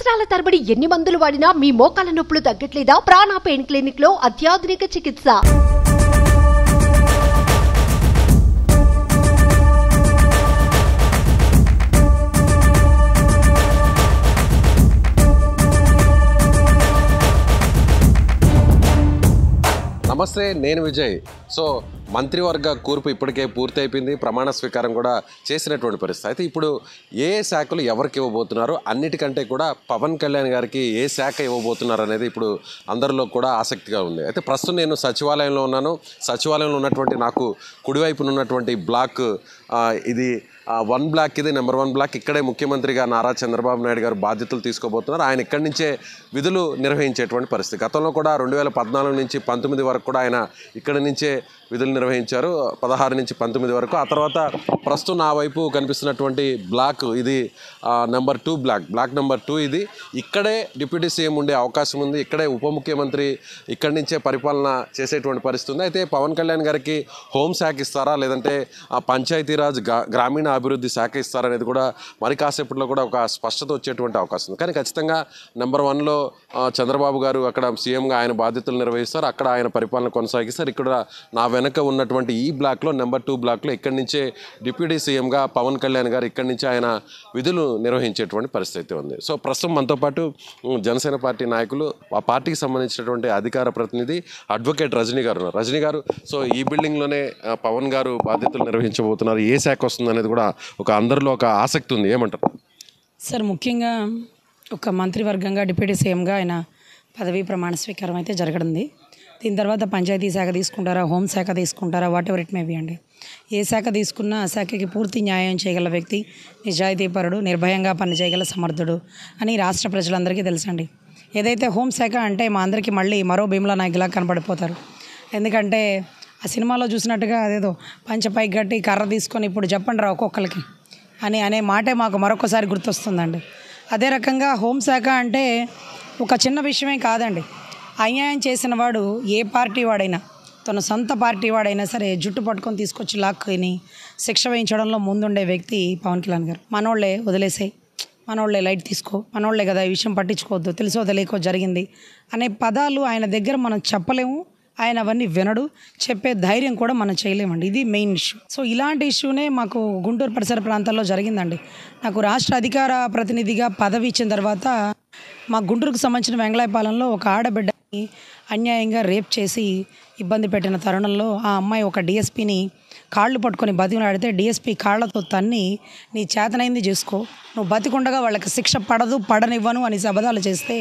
సంవత్సరాల తరబడి ఎన్ని మందులు వాడినా మీ మోకాల నొప్పులు తగ్గట్లేదా? ప్రాణ పెయిన్ క్లినిక్ లో అత్యాధునిక చికిత్స. నమస్తే, నేను విజయ్. సో మంత్రివర్గ కూర్పు ఇప్పటికే పూర్తి అయిపోయింది. ప్రమాణ స్వీకారం కూడా చేసినటువంటి పరిస్థితి. అయితే ఇప్పుడు ఏ శాఖలు ఎవరికి ఇవ్వబోతున్నారు, అన్నిటికంటే కూడా పవన్ కళ్యాణ్ గారికి ఏ శాఖ ఇవ్వబోతున్నారు అనేది ఇప్పుడు అందరిలో కూడా ఆసక్తిగా ఉంది. అయితే ప్రస్తుతం నేను సచివాలయంలో ఉన్నాను. సచివాలయంలో ఉన్నటువంటి నాకు కుడివైపున ఉన్నటువంటి బ్లాక్ ఇది 1 బ్లాక్, ఇది నెంబర్ 1 బ్లాక్. ఇక్కడే ముఖ్యమంత్రిగా నారా చంద్రబాబు నాయుడు గారు బాధ్యతలు తీసుకోబోతున్నారు. ఆయన ఇక్కడి నుంచే విధులు నిర్వహించేటువంటి పరిస్థితి. గతంలో కూడా 2014 నుంచి 19 వరకు కూడా ఆయన ఇక్కడి నుంచే విధులు నిర్వహించారు, 16 నుంచి 19 వరకు. ఆ తర్వాత ప్రస్తుతం నా వైపు కనిపిస్తున్నటువంటి బ్లాక్ ఇది నెంబర్ 2 బ్లాక్ నెంబర్ 2. ఇది ఇక్కడే డిప్యూటీ సీఎం ఉండే అవకాశం ఉంది. ఇక్కడే ఉప ముఖ్యమంత్రి ఇక్కడి నుంచే పరిపాలన చేసేటువంటి పరిస్థితి ఉంది. అయితే పవన్ కళ్యాణ్ గారికి హోంశాఖ ఇస్తారా, లేదంటే పంచాయతీరాజ్ గ్రామీణ అభివృద్ధి శాఖ ఇస్తారనేది కూడా మరి కాసేపట్లో కూడా ఒక స్పష్టత వచ్చేటువంటి అవకాశం ఉంది. కానీ ఖచ్చితంగా నెంబర్ 1లో చంద్రబాబు గారు అక్కడ సీఎంగా ఆయన బాధ్యతలు నిర్వహిస్తారు, అక్కడ ఆయన పరిపాలన కొనసాగిస్తారు. ఇక్కడ నా వెనక ఉన్నటువంటి ఈ బ్లాక్లో నెంబర్ 2 బ్లాక్లో ఇక్కడి నుంచే డిప్యూటీ సీఎంగా పవన్ కళ్యాణ్ గారు ఇక్కడి నుంచి ఆయన విధులు నిర్వహించేటువంటి పరిస్థితి ఉంది. సో ప్రస్తుతం మనతో పాటు జనసేన పార్టీ నాయకులు, ఆ పార్టీకి సంబంధించినటువంటి అధికార ప్రతినిధి అడ్వకేట్ రజనీ గారు ఉన్నారు. రజనీ గారు, సో ఈ బిల్డింగ్లోనే పవన్ గారు బాధ్యతలు నిర్వహించబోతున్నారు. ఏ శాఖ వస్తుంది అనేది కూడా ఒక అందరిలో ఒక ఆసక్తి ఉంది. ఏమంటారు సార్? ముఖ్యంగా ఒక మంత్రివర్గంగా డిప్యూటీ సీఎంగా ఆయన పదవీ ప్రమాణ స్వీకారం అయితే జరగనుంది. దీని తర్వాత పంచాయతీ శాఖ తీసుకుంటారా, హోంశాఖ తీసుకుంటారా, what ever it may be అండి. ఏ శాఖ తీసుకున్నా ఆ శాఖకి పూర్తి న్యాయం చేయగల వ్యక్తి, నిజాయితీపరుడు, నిర్భయంగా పనిచేయగల సమర్థుడు అని రాష్ట్ర ప్రజలందరికీ తెలుసండి. ఏదైతే హోంశాఖ అంటే మా అందరికీ మళ్ళీ మరో భీమ్లా నాయకులా కనపడిపోతారు. ఎందుకంటే ఆ సినిమాలో చూసినట్టుగా అదేదో పంచపై గట్టి కర్ర తీసుకొని ఇప్పుడు చెప్పండి రా ఒక్కొక్కరికి అనే మాటే మాకు మరొకసారి గుర్తొస్తుందండి. అదే రకంగా హోంశాఖ అంటే ఒక చిన్న విషయమే కాదండి. అన్యాయం చేసిన వాడు ఏ పార్టీ వాడైనా, తన సొంత పార్టీ వాడైనా సరే జుట్టు పట్టుకొని తీసుకొచ్చి లాక్కుని శిక్ష వేయించడంలో ముందుండే వ్యక్తి పవన్ కళ్యాణ్ గారు. మనోళ్ళే వదిలేసాయి, మనోళ్ళే లైట్ తీసుకో, మనోళ్ళే కదా ఈ విషయం పట్టించుకోవద్దు, తెలుసో తెలియకో జరిగింది అనే పదాలు ఆయన దగ్గర మనం చెప్పలేము. ఆయన అవన్నీ వినడు, చెప్పే ధైర్యం కూడా మనం చేయలేమండి. ఇది మెయిన్ ఇష్యూ. సో ఇలాంటి ఇష్యూనే మాకు గుంటూరు పరిసర ప్రాంతాల్లో జరిగిందండి. నాకు రాష్ట్ర అధికార ప్రతినిధిగా పదవి ఇచ్చిన తర్వాత మా గుంటూరుకు సంబంధించిన వెంగళాయపాలెంలో ఒక ఆడబిడ్డని అన్యాయంగా రేప్ చేసి ఇబ్బంది పెట్టిన తరుణంలో ఆ అమ్మాయి ఒక డిఎస్పీని కాళ్ళు పట్టుకొని బతిమలాడితే డిఎస్పీ కాళ్లతో తన్ని, నీ చేతనైంది చేసుకో, నువ్వు బతికుండగా వాళ్ళకి శిక్ష పడనివ్వను అని అబద్ధాలు చేస్తే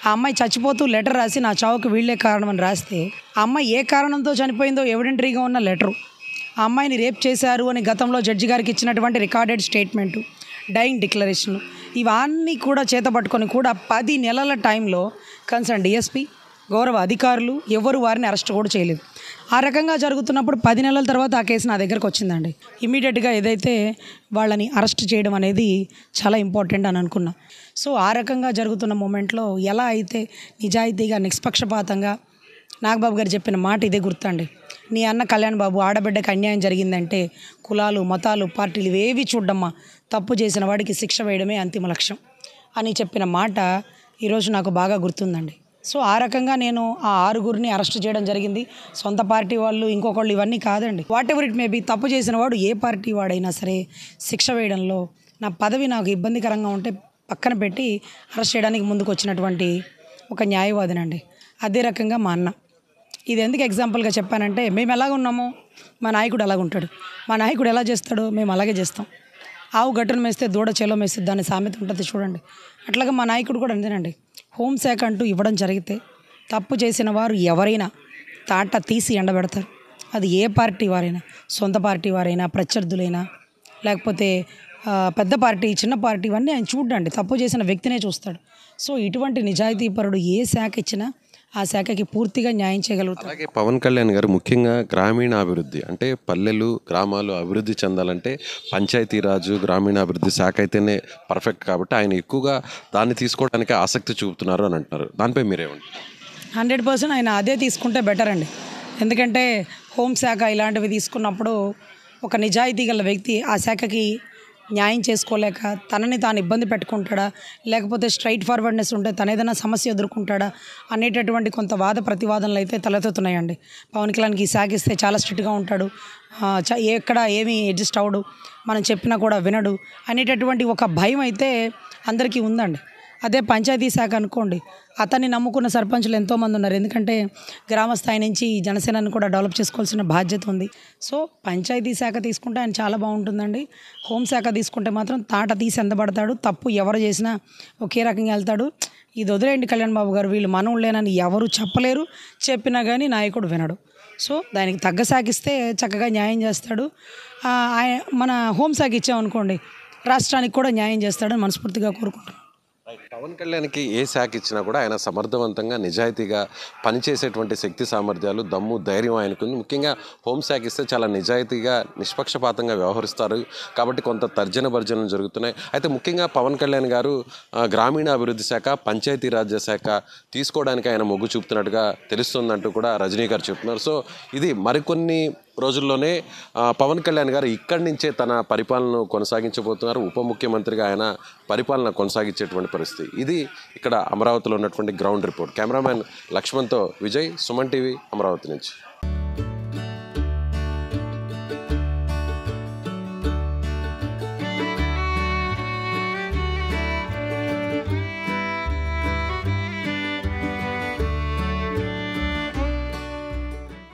ఆ అమ్మాయి చచ్చిపోతూ లెటర్ రాసి నా చావుకు వీళ్ళే కారణం అని రాస్తే ఆ అమ్మాయి ఏ కారణంతో చనిపోయిందో ఎవిడెంటరీగా ఉన్న లెటరు, ఆ అమ్మాయిని రేప్ చేశారు అని గతంలో జడ్జి గారికి ఇచ్చినటువంటి రికార్డెడ్ స్టేట్మెంటు, డైయింగ్ డిక్లరేషన్లు, ఇవన్నీ కూడా చేతపట్టుకొని కూడా 10 నెలల టైంలో కన్సర్న్ డిఎస్పీ, గౌరవ అధికారులు ఎవరు వారిని అరెస్ట్ కూడా చేయలేదు. ఆ రకంగా జరుగుతున్నప్పుడు 10 నెలల తర్వాత ఆ కేసు నా దగ్గరకు వచ్చిందండి. ఇమీడియట్గా ఏదైతే వాళ్ళని అరెస్ట్ చేయడం అనేది చాలా ఇంపార్టెంట్ అని అనుకున్నా. సో ఆ రకంగా జరుగుతున్న మూమెంట్లో ఎలా అయితే నిజాయితీగా నిష్పక్షపాతంగా నాగబాబు గారు చెప్పిన మాట ఇదే గుర్తండి. నీ అన్న కళ్యాణ్ బాబు ఆడబిడ్డకి అన్యాయం జరిగిందంటే కులాలు, మతాలు, పార్టీలు ఇవేవి చూడమ్మా, తప్పు చేసిన వాడికి శిక్ష వేయడమే అంతిమ లక్ష్యం అని చెప్పిన మాట ఈరోజు నాకు బాగా గుర్తుందండి. సో ఆ రకంగా నేను ఆ 6గురిని అరెస్ట్ చేయడం జరిగింది. సొంత పార్టీ వాళ్ళు, ఇంకొకళ్ళు, ఇవన్నీ కాదండి. What ever it may be, తప్పు చేసిన వాడు ఏ పార్టీ వాడైనా సరే శిక్ష వేయడంలో నా పదవి నాకు ఇబ్బందికరంగా ఉంటే పక్కన పెట్టి అరెస్ట్ చేయడానికి ముందుకు వచ్చినటువంటి ఒక న్యాయవాదినండి. అదే రకంగా మా అన్న. ఇది ఎందుకు ఎగ్జాంపుల్గా చెప్పానంటే, మేము ఎలాగ ఉన్నామో మా నాయకుడు అలాగ ఉంటాడు, మా నాయకుడు ఎలా చేస్తాడో మేము అలాగే చేస్తాం. ఆవు గట్టును మేస్తే దూడ చేలో మేస్తే దాని సామెత ఉంటుంది చూడండి, అట్లాగా మా నాయకుడు కూడా అంతేనండి. హోంశాఖ అంటూ ఇవ్వడం జరిగితే తప్పు చేసిన వారు ఎవరైనా తాట తీసి ఎండబెడతారు. అది ఏ పార్టీ వారైనా, సొంత పార్టీ వారైనా, ప్రత్యర్థులైనా, లేకపోతే పెద్ద పార్టీ, చిన్న పార్టీ, ఇవన్నీ ఆయన చూడండి, తప్పు చేసిన వ్యక్తినే చూస్తాడు. సో ఇటువంటి నిజాయితీపరుడు ఏ శాఖ ఇచ్చినా ఆ శాఖకి పూర్తిగా న్యాయం చేయగలుగుతారు. అలాగే పవన్ కళ్యాణ్ గారు ముఖ్యంగా గ్రామీణ అభివృద్ధి అంటే పల్లెలు, గ్రామాలు అభివృద్ధి చెందాలంటే పంచాయతీరాజు, గ్రామీణాభివృద్ధి శాఖ అయితేనే పర్ఫెక్ట్. కాబట్టి ఆయన ఎక్కువగా దాన్ని తీసుకోవడానికి ఆసక్తి చూపుతున్నారు అని అంటున్నారు. దానిపై మీరేమంటారు? 100% ఆయన అదే తీసుకుంటే బెటర్ అండి. ఎందుకంటే హోంశాఖ ఇలాంటివి తీసుకున్నప్పుడు ఒక నిజాయితీ గల వ్యక్తి ఆ శాఖకి న్యాయం చేసుకోలేక తనని తాను ఇబ్బంది పెట్టుకుంటాడా, లేకపోతే స్ట్రైట్ ఫార్వర్డ్నెస్ ఉంటే తను ఏదైనా సమస్య ఎదుర్కొంటాడా అనేటటువంటి కొంత వాద ప్రతివాదనలు అయితే తలెత్తుతున్నాయండి. పవన్ కళ్యాణ్కి ఈ శాఖ ఇస్తే చాలా స్ట్రిక్ట్గా ఉంటాడు, ఎక్కడ ఏమీ అడ్జస్ట్ అవ్వడు, మనం చెప్పినా కూడా వినడు అనేటటువంటి ఒక భయం అయితే అందరికీ ఉందండి. అదే పంచాయతీ శాఖ అనుకోండి, అతన్ని నమ్ముకున్న సర్పంచులు ఎంతోమంది ఉన్నారు. ఎందుకంటే గ్రామ స్థాయి నుంచి జనసేనని కూడా డెవలప్ చేసుకోవాల్సిన బాధ్యత ఉంది. సో పంచాయతీ శాఖ తీసుకుంటే ఆయన చాలా బాగుంటుందండి. హోంశాఖ తీసుకుంటే మాత్రం తాట తీసి ఎందబడతాడు, తప్పు ఎవరు చేసినా ఒకే రకంగా వెళ్తాడు. ఇది వదిలేయండి కళ్యాణ్ బాబు గారు, వీళ్ళు మనవులేనని ఎవరు చెప్పలేరు, చెప్పినా కానీ నాయకుడు వినడు. సో దానికి తగ్గ శాఖిస్తే చక్కగా న్యాయం చేస్తాడు. మన హోంశాఖ ఇచ్చామనుకోండి, రాష్ట్రానికి కూడా న్యాయం చేస్తాడని మనస్ఫూర్తిగా కోరుకుంటున్నాను. పవన్ కళ్యాణ్కి ఏ శాఖ ఇచ్చినా కూడా ఆయన సమర్థవంతంగా నిజాయితీగా పనిచేసేటువంటి శక్తి సామర్థ్యాలు, దమ్ము, ధైర్యం ఆయనకు. ముఖ్యంగా హోంశాఖ ఇస్తే చాలా నిజాయితీగా నిష్పక్షపాతంగా వ్యవహరిస్తారు కాబట్టి కొంత తర్జన భర్జనలు జరుగుతున్నాయి. అయితే ముఖ్యంగా పవన్ కళ్యాణ్ గారు గ్రామీణ అభివృద్ధి శాఖ, పంచాయతీరాజ్ శాఖ తీసుకోవడానికి ఆయన మొగ్గు చూపుతున్నట్టుగా తెలుస్తుందంటూ కూడా రజనీ గారు చెప్తున్నారు. సో ఇది మరికొన్ని రోజుల్లోనే పవన్ కళ్యాణ్ గారు ఇక్కడి నుంచే తన పరిపాలనను కొనసాగించబోతున్నారు. ఉప ముఖ్యమంత్రిగా ఆయన పరిపాలన కొనసాగించేటువంటి పరిస్థితి. ఇది ఇక్కడ అమరావతిలో ఉన్నటువంటి గ్రౌండ్ రిపోర్ట్. కెమెరామ్యాన్ లక్ష్మణ్తో విజయ్, సుమన్ టీవీ, అమరావతి నుంచి.